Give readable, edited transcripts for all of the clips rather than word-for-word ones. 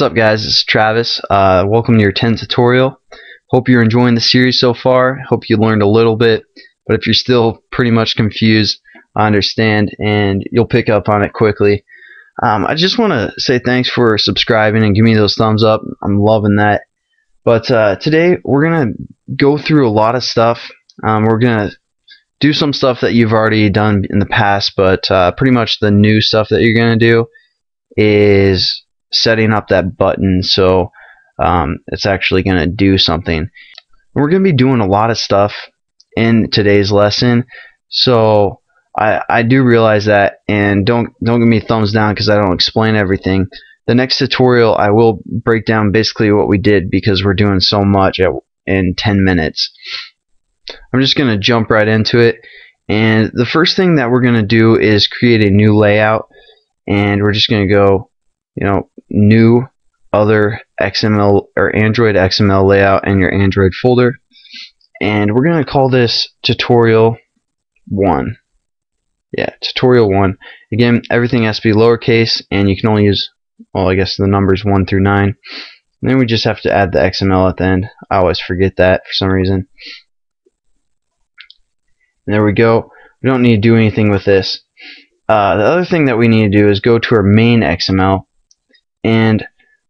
What's up, guys? It's Travis. Welcome to your 10th tutorial. Hope you're enjoying the series so far. Hope you learned a little bit, but if you're still pretty much confused, I understand, and you'll pick up on it quickly. I just want to say thanks for subscribing and give me those thumbs up. I'm loving that. But today we're going to go through a lot of stuff. We're going to do some stuff that you've already done in the past, but pretty much the new stuff that you're going to do is setting up that button so it's actually going to do something. We're going to be doing a lot of stuff in today's lesson, so I do realize that, and don't give me thumbs down because I don't explain everything. The next tutorial I will break down basically what we did because we're doing so much in 10 minutes. I'm just going to jump right into it, and the first thing that we're going to do is create a new layout, and we're just going to go, new other XML or Android XML layout in your Android folder, and we're going to call this tutorial 1. Yeah, tutorial 1. Again, everything has to be lowercase, and you can only use, well, I guess the numbers 1 through 9. And then we just have to add the XML at the end. I always forget that for some reason. And there we go. We don't need to do anything with this. The other thing that we need to do is go to our main XML, and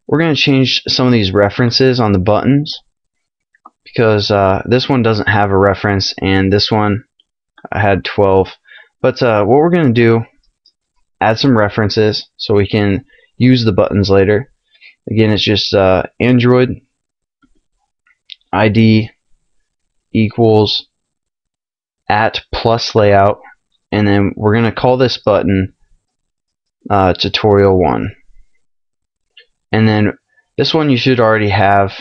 we're going to change some of these references on the buttons because this one doesn't have a reference, and this one I had 12. But what we're going to do, add some references so we can use the buttons later. Again, it's just Android ID equals @ plus layout, and then we're going to call this button tutorial 1. And then this one you should already have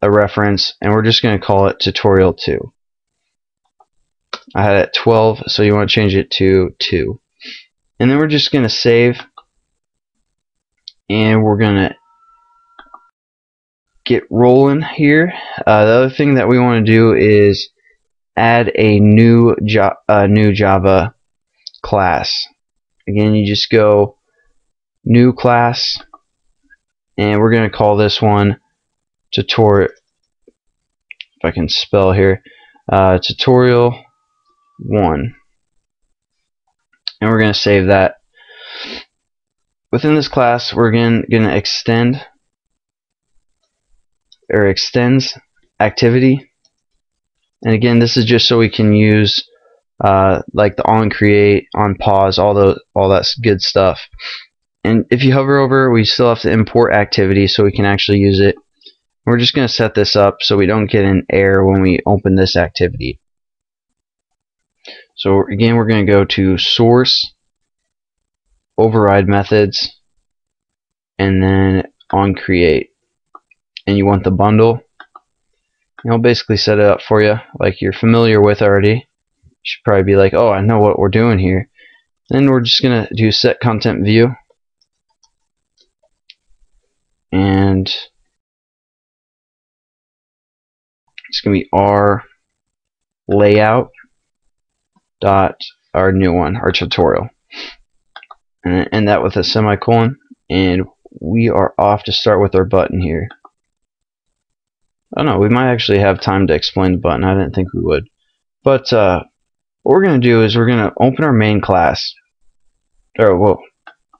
a reference, and we're just going to call it tutorial 2. I had it at 12, so you want to change it to 2. And then we're just going to save, and we're going to get rolling here. The other thing that we want to do is add a new Java class. Again, you just go new class, and we're going to call this one tutorial, if I can spell here, tutorial 1, and we're going to save that. Within this class, we're going to extend or extends activity, and again, this is just so we can use like the on create, on pause, all that good stuff. And if you hover over, we still have to import activity so we can actually use it. We're just going to set this up so we don't get an error when we open this activity. So again, we're going to go to source, override methods, and then on create. And you want the bundle. It'll basically set it up for you like you're familiar with already. You should probably be like, oh, I know what we're doing here. Then we're just going to do set content view. And it's going to be our layout dot our new one, our tutorial, and end that with a semicolon, and we are off to start with our button here. Oh no, we might actually have time to explain the button. I didn't think we would, but what we're going to do is we're going to open our main class, or well,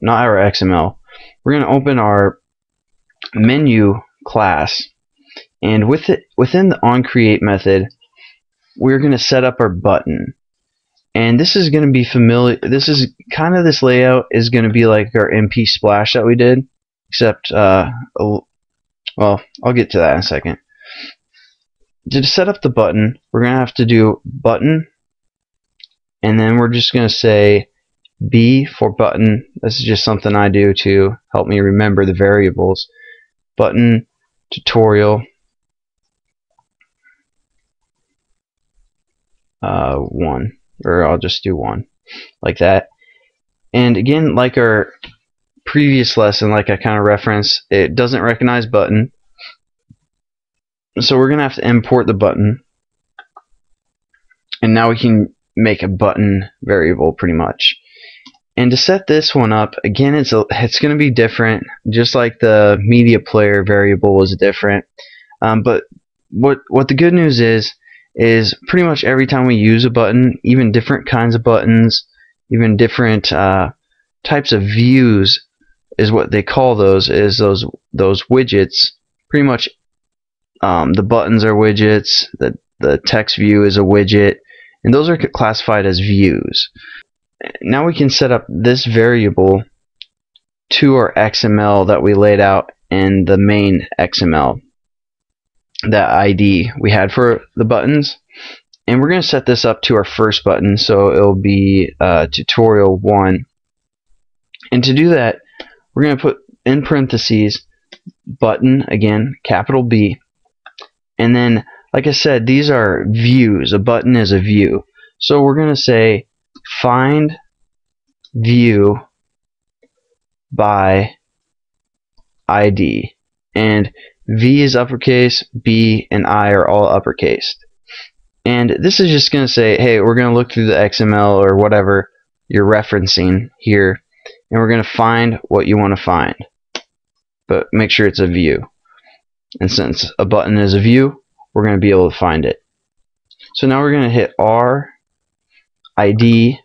not our XML. We're going to open our menu class, and within the onCreate method, we're going to set up our button. And this is going to be familiar. This is kind of, this layout is going to be like our MP splash that we did, except well, I'll get to that in a second. To set up the button, we're going to have to do button, and then we're just going to say B for button. This is just something I do to help me remember the variables. Button tutorial 1, or I'll just do 1 like that. And again, like our previous lesson, like I kind of referenced, it doesn't recognize button, so we're gonna have to import the button, and now we can make a button variable pretty much. And to set this one up, again, it's going to be different, just like the media player variable is different. But what the good news is pretty much every time we use a button, even different kinds of buttons, even different types of views is what they call those, is those widgets. Pretty much the buttons are widgets, the text view is a widget, and those are classified as views. Now we can set up this variable to our XML that we laid out in the main XML, that ID we had for the buttons, and we're going to set this up to our first button, so it'll be tutorial 1. And to do that, we're going to put in parentheses button, again capital B, and then like I said, these are views. A button is a view, so we're going to say find view by ID, and V is uppercase, B and I are all uppercase. And this is just going to say, hey, we're going to look through the XML or whatever you're referencing here, and we're going to find what you want to find, but make sure it's a view. And since a button is a view, we're going to be able to find it. So now we're going to hit R ID,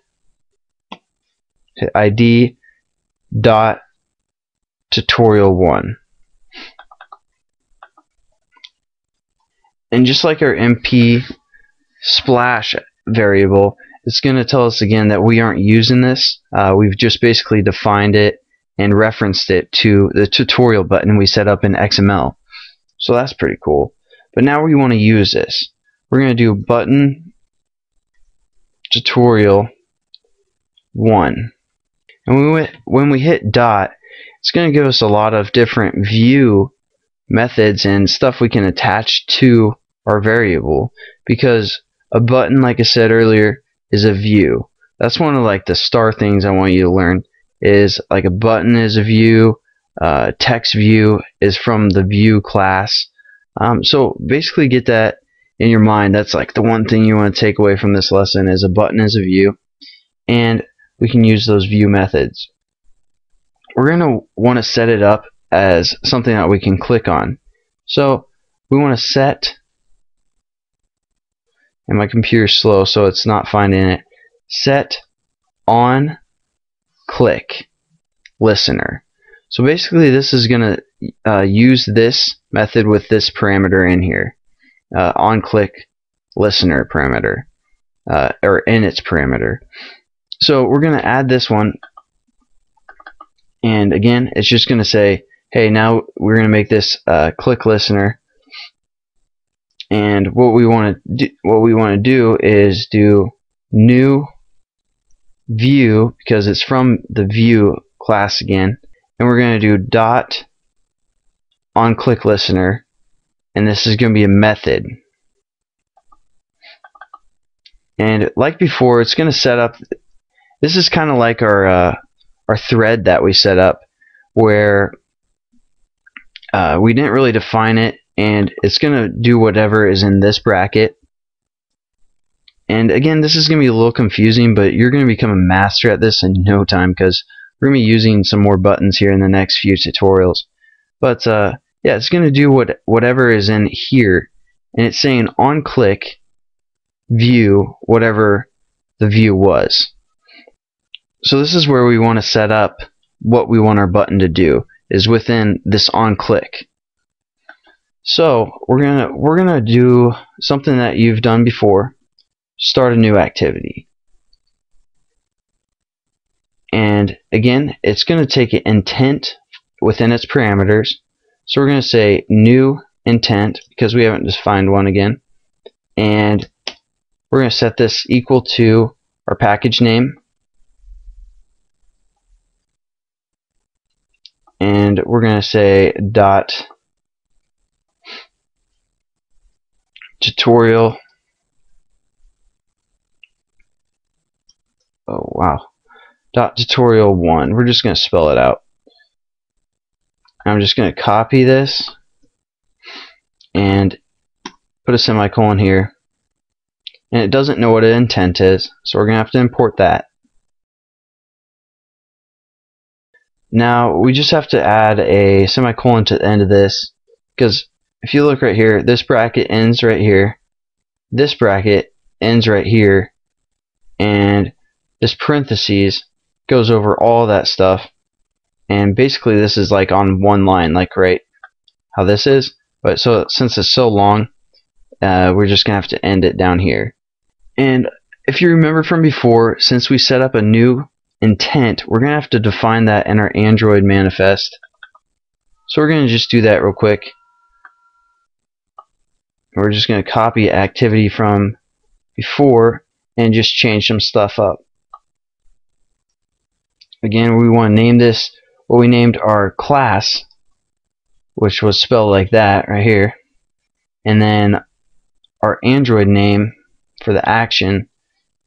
hit ID dot tutorial 1. And just like our MP splash variable, it's going to tell us again that we aren't using this. We've just basically defined it and referenced it to the tutorial button we set up in XML. So that's pretty cool. But now we want to use this. We're going to do button tutorial 1. And when we hit dot, it's going to give us a lot of different view methods and stuff we can attach to our variable, because a button, like I said earlier, is a view. That's one of like the star things I want you to learn, is like a button is a view, text view is from the view class. So basically get that in your mind. That's like the one thing you want to take away from this lesson, is a button is a view, and we can use those view methods. We're going to want to set it up as something that we can click on. So we want to set, and my computer's slow so it's not finding it, set on click listener. So basically this is going to use this method with this parameter in here, on click listener parameter, or in its parameter. So we're going to add this one, and again it's just going to say, hey, now we're going to make this click listener, and what we want to do is do new view, because it's from the view class again, and we're going to do dot on click listener, and this is going to be a method. And like before, it's going to set up, this is kind of like our thread that we set up, where we didn't really define it, and it's going to do whatever is in this bracket. And again, this is going to be a little confusing, but you're going to become a master at this in no time, because we're going to be using some more buttons here in the next few tutorials. But yeah, it's going to do whatever is in here, and it's saying on click view whatever the view was. So this is where we want to set up what we want our button to do, is within this on click. So we're gonna do something that you've done before. Start a new activity, and again it's going to take an intent within its parameters. So we're going to say new intent, because we haven't defined one again, and we're going to set this equal to our package name, and we're going to say dot tutorial, oh wow, dot tutorial 1. We're just going to spell it out. I'm just going to copy this and put a semicolon here, and it doesn't know what an intent is, so we're going to have to import that. Now we just have to add a semicolon to the end of this, because if you look right here, this bracket ends right here, this bracket ends right here, and this parentheses goes over all that stuff, and basically this is like on one line, like right how this is. But so since it's so long, we're just gonna have to end it down here. And if you remember from before, since we set up a new intent, we're gonna have to define that in our Android manifest. So we're gonna just do that real quick. We're just gonna copy activity from before and just change some stuff up. Again, we want to name this what we named our class, which was spelled like that right here, and then our Android name for the action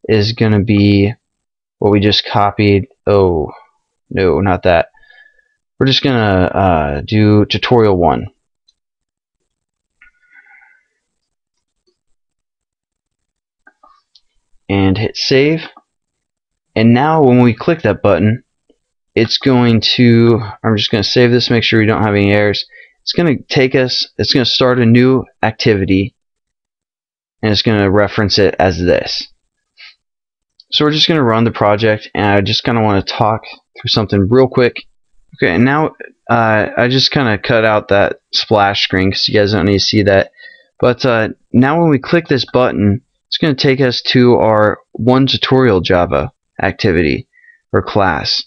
is going to be what we just copied. Oh no, not that. We're just going to do tutorial 1. And hit save. And now when we click that button, it's going to, I'm just going to save this, make sure we don't have any errors. It's going to take us, it's going to start a new activity, and it's going to reference it as this. So we're just going to run the project, and I just kind of want to talk through something real quick. Okay, and now I just kind of cut out that splash screen because you guys don't need to see that. But now when we click this button, it's going to take us to our one tutorial Java activity or class.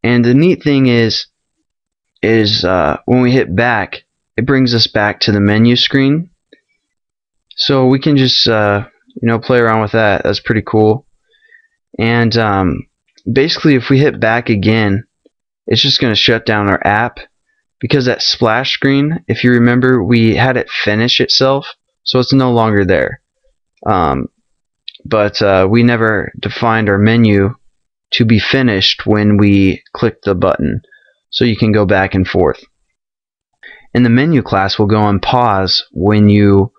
And the neat thing is when we hit back, it brings us back to the menu screen. So we can just play around with that. That's pretty cool. And basically, if we hit back again, it's just going to shut down our app, because that splash screen, if you remember, we had it finish itself, so it's no longer there. But we never defined our menu to be finished when we click the button, so you can go back and forth. And the menu class will go on pause when you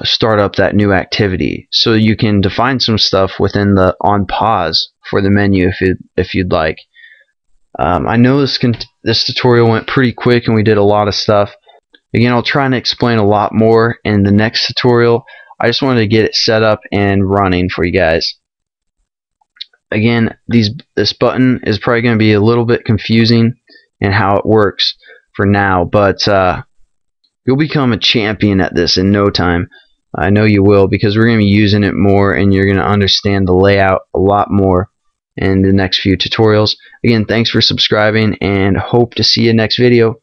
start up that new activity, so you can define some stuff within the on pause for the menu if you'd like. I know this tutorial went pretty quick and we did a lot of stuff. Again, I'll try and explain a lot more in the next tutorial. I just wanted to get it set up and running for you guys. Again, this button is probably going to be a little bit confusing in how it works for now, but you'll become a champion at this in no time. I know you will, because we're going to be using it more, and you're going to understand the layout a lot more in the next few tutorials. Again, thanks for subscribing, and hope to see you next video.